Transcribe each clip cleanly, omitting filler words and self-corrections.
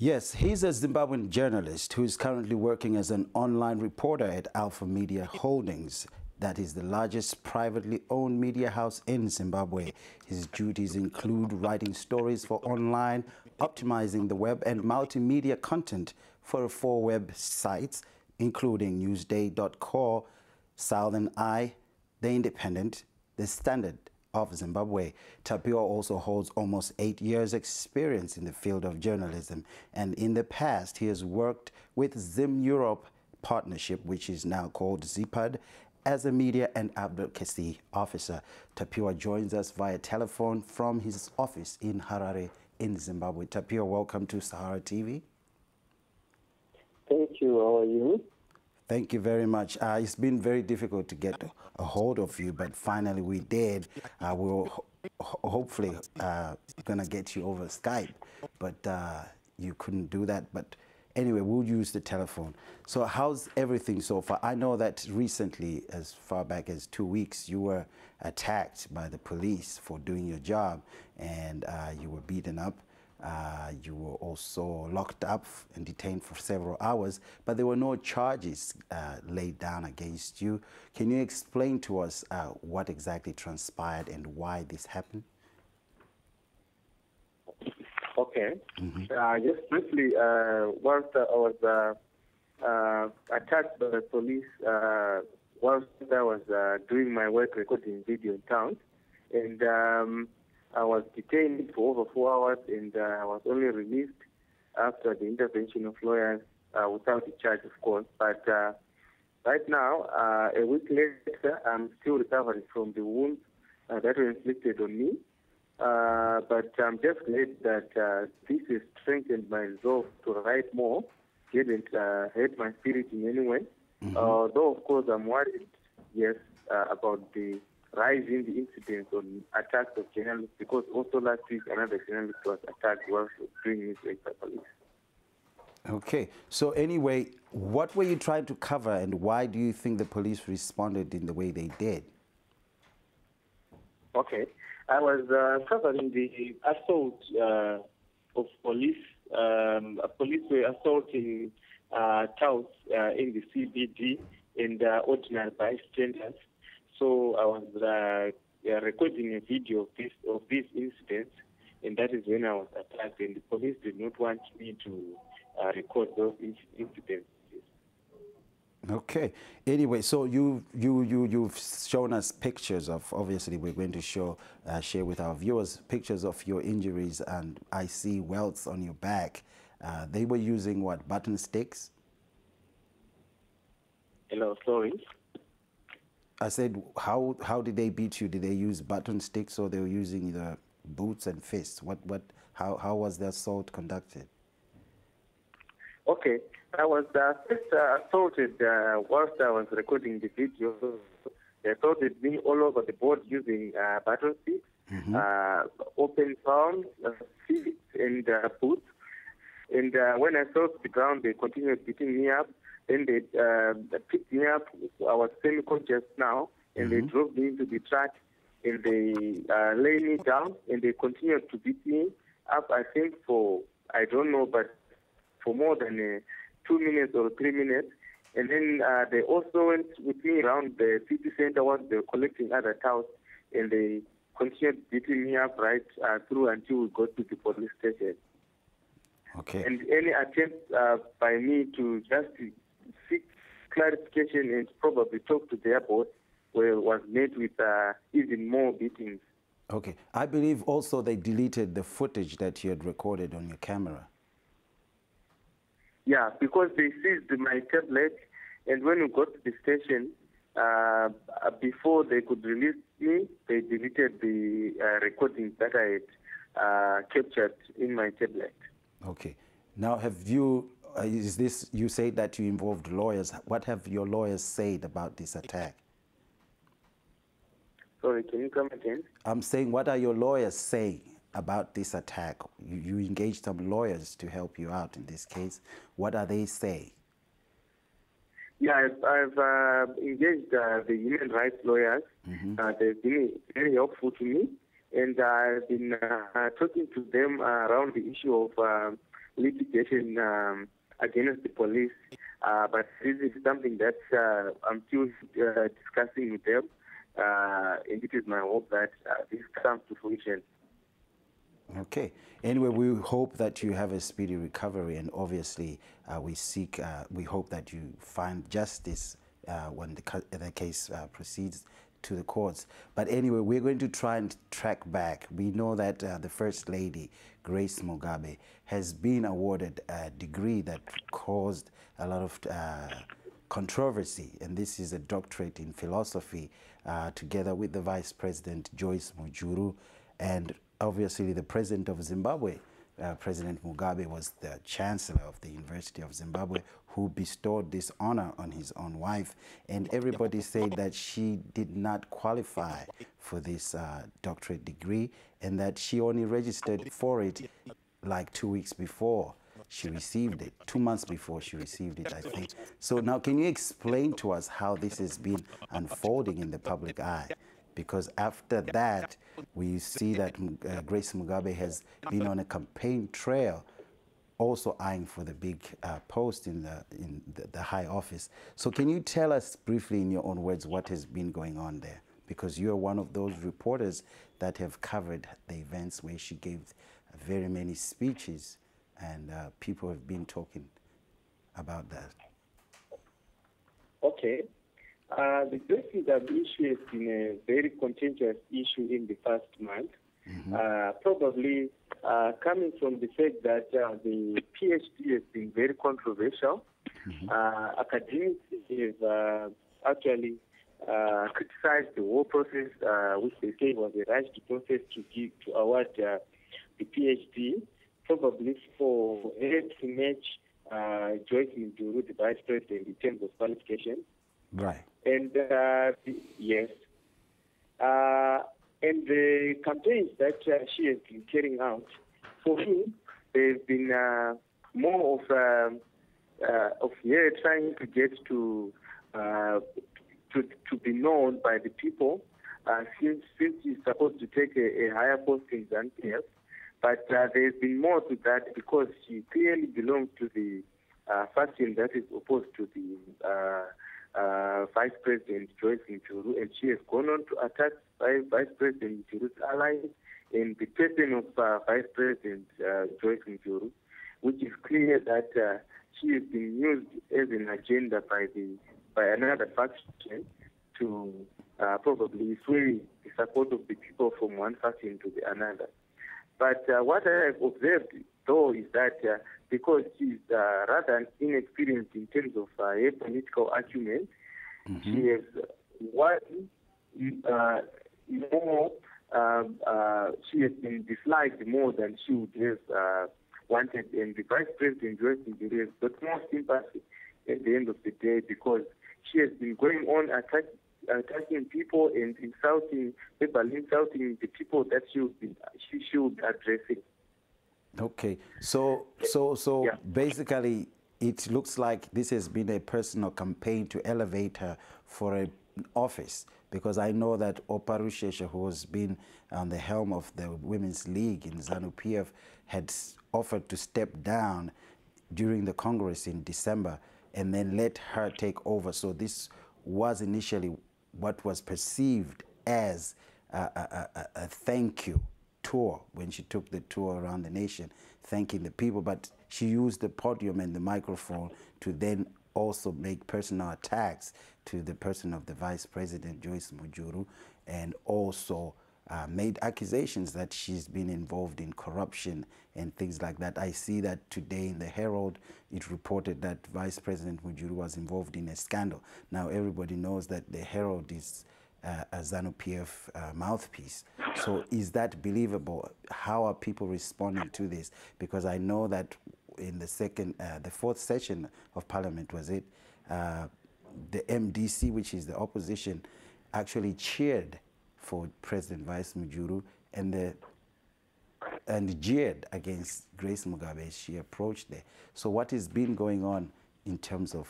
Yes, he's a Zimbabwean journalist who is currently working as an online reporter at Alpha Media Holdings. That is the largest privately owned media house in Zimbabwe. His duties include writing stories for online, optimizing the web and multimedia content for 4 websites, including newsday.co, Southern Eye, The Independent, The Standard of Zimbabwe. Tapiwa also holds almost 8 years' experience in the field of journalism, and in the past he has worked with Zim Europe Partnership, which is now called ZPAD, as a media and advocacy officer. Tapiwa joins us via telephone from his office in Harare in Zimbabwe. Tapiwa, welcome to Sahara TV. Thank you. How are you? Thank you very much. It's been very difficult to get a hold of you, but finally we did. We'll hopefully gonna get you over Skype, but you couldn't do that. But anyway, we'll use the telephone. So how's everything so far? I know that recently, as far back as 2 weeks, you were attacked by the police for doing your job, and you were beaten up. You were also locked up and detained for several hours, but there were no charges laid down against you. Can you explain to us what exactly transpired and why this happened? Okay. Just briefly, whilst I was attacked by the police, whilst I was doing my work recording video in town, and I was detained for over 4 hours, and I was only released after the intervention of lawyers without a charge, of course. But right now, a week later, I'm still recovering from the wounds that were inflicted on me. But I'm just glad that this has strengthened my resolve to write more. Didn't hurt my spirit in any way. Though, of course, I'm worried, yes, about the rise in the incidents on attacks of journalists, because also last week another journalist was attacked while doing his work by police. Okay, so anyway, what were you trying to cover, and why do you think the police responded in the way they did? Okay, I was covering the assault of police. Police were assaulting touts in the CBD and ordinary bystanders. So I was recording a video of this incident, and that is when I was attacked, and the police did not want me to record those incidents. Okay. Anyway, so you've shown us pictures of, obviously we're going to share with our viewers pictures of your injuries, and I see welts on your back. They were using what, button sticks? Hello, sorry. I said, how did they beat you? Did they use button sticks, or they were using either boots and fists? How was the assault conducted? Okay, I was first assaulted whilst I was recording the video. They assaulted me all over the board using button sticks, open palms, feet, and boots. And when I fell to the ground, they continued beating me up. Then they picked me up. I was semi-conscious now, and they drove me into the truck, and they laid me down, and they continued to beat me up, I think, for, I don't know, but for more than 2 minutes or 3 minutes. And then they also went with me around the city center once they were collecting other towels, and they continued beating me up right through until we got to the police station. Okay. And any attempt by me to just seek clarification and probably talk to their boss was met with even more beatings. Okay. I believe also they deleted the footage that you had recorded on your camera. Yeah, because they seized my tablet, and when we got to the station, before they could release me, they deleted the recordings that I had captured in my tablet. Okay. Now, have you, you say that you involved lawyers. What have your lawyers said about this attack? Sorry, can you come again? I'm saying, what are your lawyers saying about this attack? You engaged some lawyers to help you out in this case. What are they saying? Yeah, I've engaged the human rights lawyers. They've been very helpful to me, and I've been talking to them around the issue of litigation against the police, but this is something that I'm still discussing with them, and it is my hope that this comes to fruition. Okay. Anyway, we hope that you have a speedy recovery, and obviously we hope that you find justice when the case proceeds to the courts. But anyway, we're going to try and track back. We know that the First Lady, Grace Mugabe, has been awarded a degree that caused a lot of controversy, and this is a doctorate in philosophy, together with the Vice President Joyce Mujuru, and obviously the President of Zimbabwe, President Mugabe, was the Chancellor of the University of Zimbabwe, who bestowed this honor on his own wife, and everybody said that she did not qualify for this doctorate degree, and that she only registered for it like 2 weeks before she received it, 2 months before she received it, I think. So now, can you explain to us how this has been unfolding in the public eye? Because after that, we see that Grace Mugabe has been on a campaign trail, also eyeing for the big post in the high office. So can you tell us briefly in your own words what has been going on there? Because you're one of those reporters that have covered the events where she gave very many speeches, and people have been talking about that. Okay. The Grace Mugabe issue has been a very contentious issue in the past month, probably coming from the fact that the PhD has been very controversial. Academics have actually criticized the whole process, which they say was a rushed process to award the PhD, probably for her to match Joyce Mujuru, the Vice President, in terms of qualifications. Right. And yes, and the campaigns that she has been carrying out, for me, there's been more of her trying to get to be known by the people, since she's supposed to take a higher post in ZANU-PF. But there's been more to that, because she clearly belongs to the faction that is opposed to the Vice President Joyce Mujuru, and she has gone on to attack Vice President Mujuru's allies in the person of Vice President Joyce Mujuru, which is clear that she has been used as an agenda by another faction to probably sway the support of the people from one faction to the another. But what I have observed, though, is that because she's rather inexperienced in terms of her political acumen, she has more. She has been disliked more than she would have wanted, and the Vice President Joyce Mujuru has got more sympathy at the end of the day, because she has been going on attacking people and insulting the people that she should address it. Okay, so yeah. Basically, it looks like this has been a personal campaign to elevate her for an office, because I know that Oparushesha, who has been on the helm of the Women's League in ZANU-PF, had offered to step down during the Congress in December and then let her take over. So this was initially what was perceived as a thank you tour when she took the tour around the nation, thanking the people, but she used the podium and the microphone to then also make personal attacks to the person of the Vice President Joyce Mujuru, and also made accusations that she's been involved in corruption and things like that. I see that today in the Herald, it reported that Vice President Mujuru was involved in a scandal. Now everybody knows that the Herald is a ZANU-PF mouthpiece. So is that believable? How are people responding to this? Because I know that in the fourth session of Parliament, was it, the MDC, which is the opposition, actually cheered for President Vice Mujuru and jeered against Grace Mugabe as she approached there. So what has been going on in terms of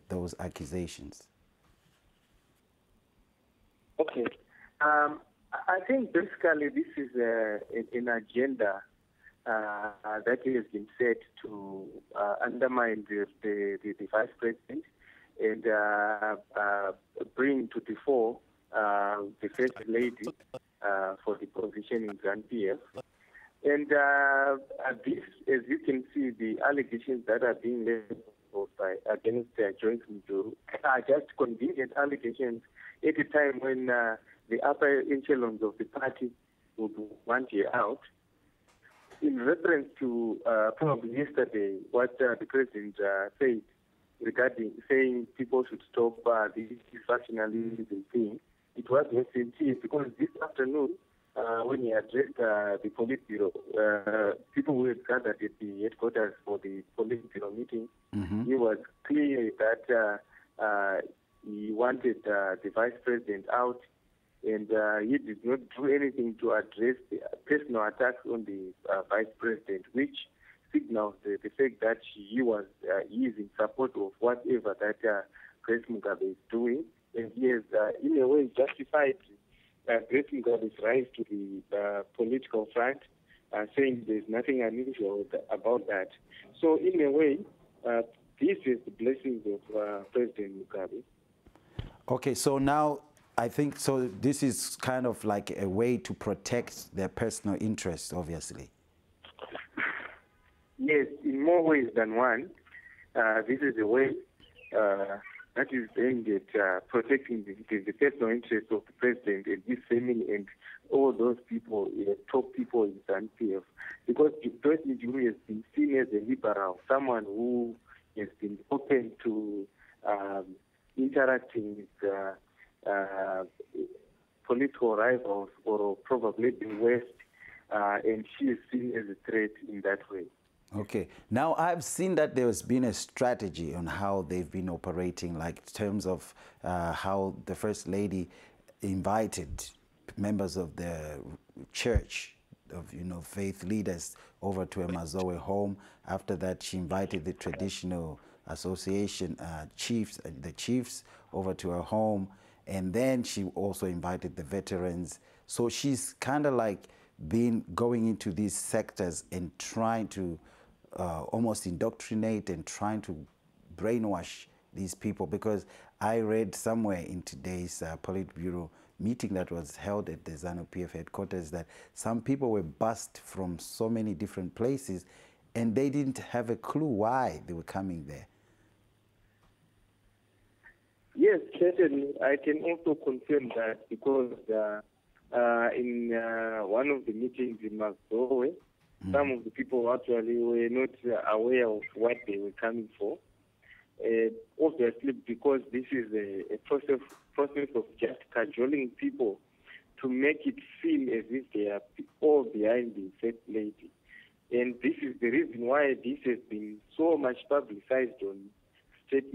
those accusations? Okay. I think basically this is an agenda that has been said to undermine the Vice President and bring to the fore the First Lady for the position in ZANU-PF. And this, as you can see, the allegations that are being made against Joyce Mujuru are just convenient allegations at a time when the upper echelons of the party would want you out. In reference to probably yesterday, what the President said regarding saying people should stop this factionalism thing, it was very sincere because this afternoon, when he addressed the Politburo, people who had gathered at the headquarters for the Politburo meeting, he was clear that he wanted the Vice President out, and he did not do anything to address the personal attacks on the Vice President, which signals the fact that he is in support of whatever that Grace Mugabe is doing, and he has, in a way, justified Grace Mugabe's rise to the political front, saying there's nothing unusual about that. So, in a way, this is the blessings of President Mugabe. Okay, so now I think so. This is kind of like a way to protect their personal interests, obviously. Yes, in more ways than one. This is a way that is aimed at protecting the personal interests of the president and his family and all those people, top people in ZANU-PF. Because Joyce Mujuru has been seen as a liberal, someone who has been open to interacting with political rivals or probably the West, and she is seen as a threat in that way. Okay. Now, I've seen that there's been a strategy on how they've been operating, like in terms of how the First Lady invited members of the church, of faith leaders, over to a Mazoe home. After that, she invited the traditional association the chiefs over to her home, and then she also invited the veterans. So she's kind of like been going into these sectors and trying to almost indoctrinate and trying to brainwash these people, because I read somewhere in today's Politburo meeting that was held at the ZANU-PF headquarters that some people were bussed from so many different places and they didn't have a clue why they were coming there. Yes, certainly. I can also confirm that because in one of the meetings in Mazoe, some of the people actually were not aware of what they were coming for. Obviously, because this is a process of just cajoling people to make it seem as if they are all behind the First Lady. And this is the reason why this has been so much publicized on state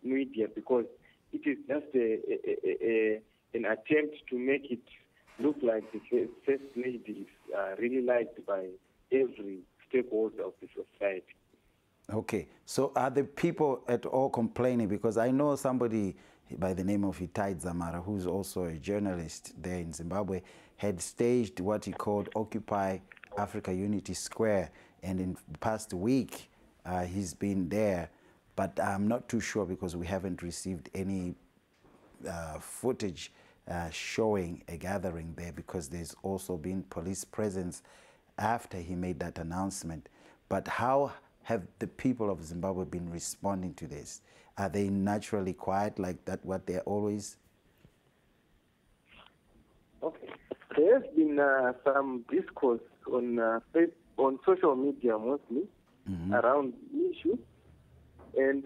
media, because it is just an attempt to make it look like the First Lady is really liked by every stakeholder of the society. Okay, so are the people at all complaining? Because I know somebody by the name of Itai Zamara, who's also a journalist there in Zimbabwe, had staged what he called Occupy Africa Unity Square, and in the past week he's been there, but I'm not too sure because we haven't received any footage showing a gathering there, because there's also been police presence after he made that announcement. But how have the people of Zimbabwe been responding to this? Are they naturally quiet like that, what they're always? Okay. There has been some discourse on social media mostly around the issue. And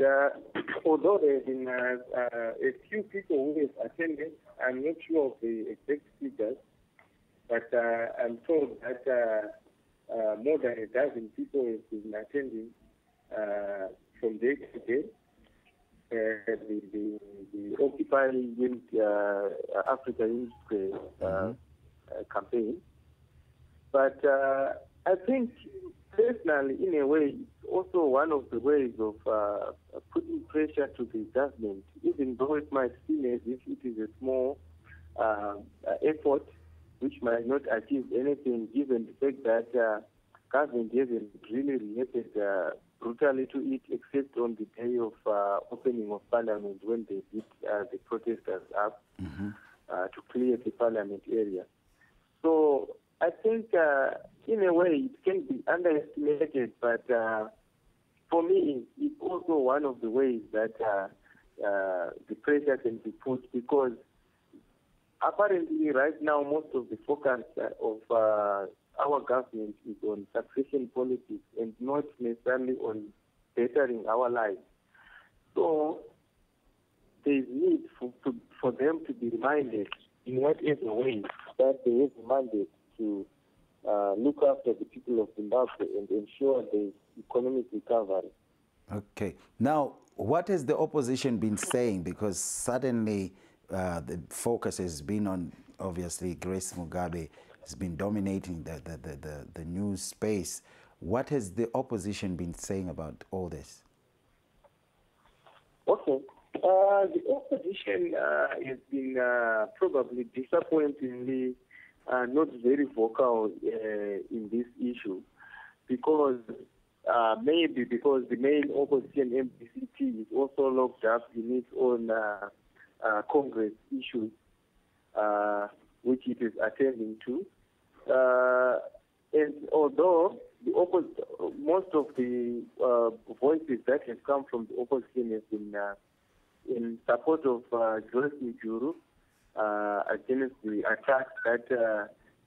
although there have been a few people who have attended, I'm not sure of the exact figures, but I'm told that more than a dozen people have been attending from day to day the Occupy Africa Unity campaign. But I think personally, in a way, it's also one of the ways of putting pressure to the government, even though it might seem as if it is a small effort which might not achieve anything, given the fact that government hasn't really reacted brutally to it, except on the day of opening of parliament when they beat the protesters up to clear the parliament area. So I think in a way it can be underestimated, but for me it's also one of the ways that the pressure can be put, because apparently right now most of the focus of our government is on succession politics and not necessarily on bettering our lives. So there is need for them to be reminded in whatever way that they have a mandate to look after the people of Zimbabwe and ensure the economic recovery. Okay. Now, what has the opposition been saying? Because suddenly the focus has been on, obviously, Grace Mugabe has been dominating the news space. What has the opposition been saying about all this? Okay. The opposition has been probably disappointingly not very vocal in this issue, because maybe because the main opposition MPCT is also locked up in its own Congress issues, which it is attending to. And although most of the voices that have come from the opposition have been in support of Joyce Mujuru against the attacks that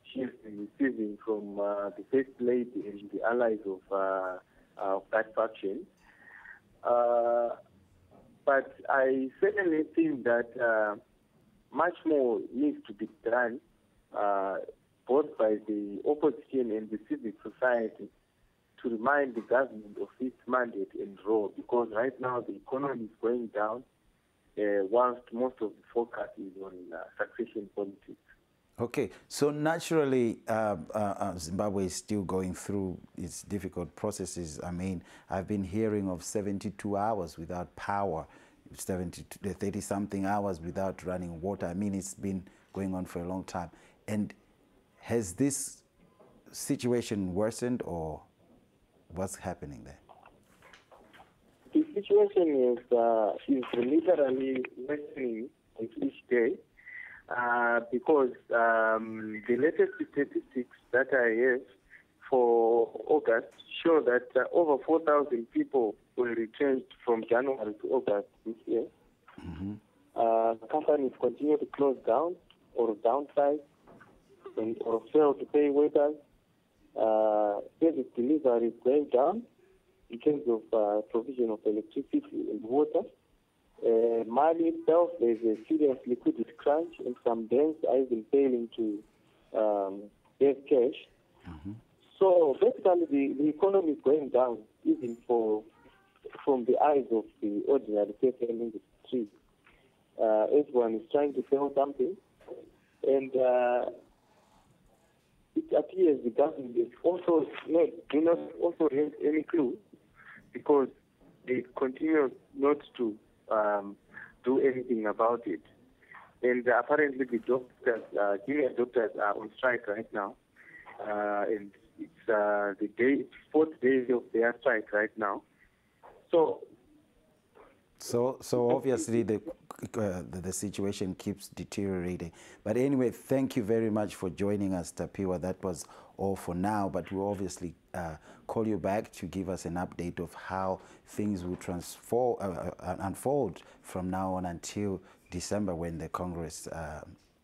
she has been receiving from the First Lady and the allies of that faction. But I certainly think that much more needs to be done, both by the opposition and the civic society, to remind the government of its mandate and role, because right now the economy is going down, whilst most of the focus is on succession politics. Okay, so naturally, Zimbabwe is still going through its difficult processes. I mean, I've been hearing of 72 hours without power, 30-something hours without running water. I mean, it's been going on for a long time. And has this situation worsened, or what's happening there? The situation is literally worsening with each day. Because the latest statistics that I have for August show that over 4,000 people were retrenched from January to August this year. Companies continue to close down or downsize or fail to pay workers. Service delivery is going down in terms of provision of electricity and water. Mali itself, there's a serious liquidity crunch, and some banks are even failing to have cash. So basically, the economy is going down, even from the eyes of the ordinary person in the street. Everyone is trying to sell something, and it appears the government is also do not also have any clue, because they continue not to do anything about it. And apparently the doctors, junior doctors are on strike right now. And it's the fourth day of their strike right now. So obviously the situation keeps deteriorating. But anyway, thank you very much for joining us, Tapiwa. That was all for now, but we'll obviously call you back to give us an update of how things will unfold from now on until December, when the Congress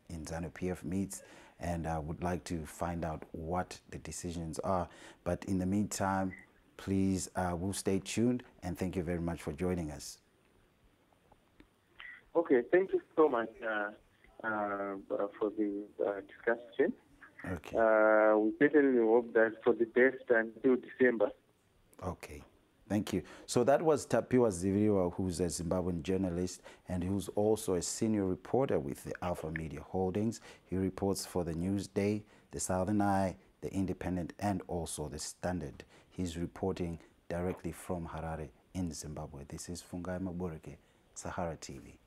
in ZANU-PF meets, and I would like to find out what the decisions are. But in the meantime, please, we'll stay tuned, and thank you very much for joining us. Okay, thank you so much for the discussion. Okay. We certainly hope that for the best until December. Okay, thank you. So that was Tapiwa Zivira, who's a Zimbabwean journalist and who's also a senior reporter with the Alpha Media Holdings. He reports for the Newsday, the Southern Eye, the Independent, and also the Standard. He's reporting directly from Harare in Zimbabwe. This is Fungai Mabureke, Sahara TV.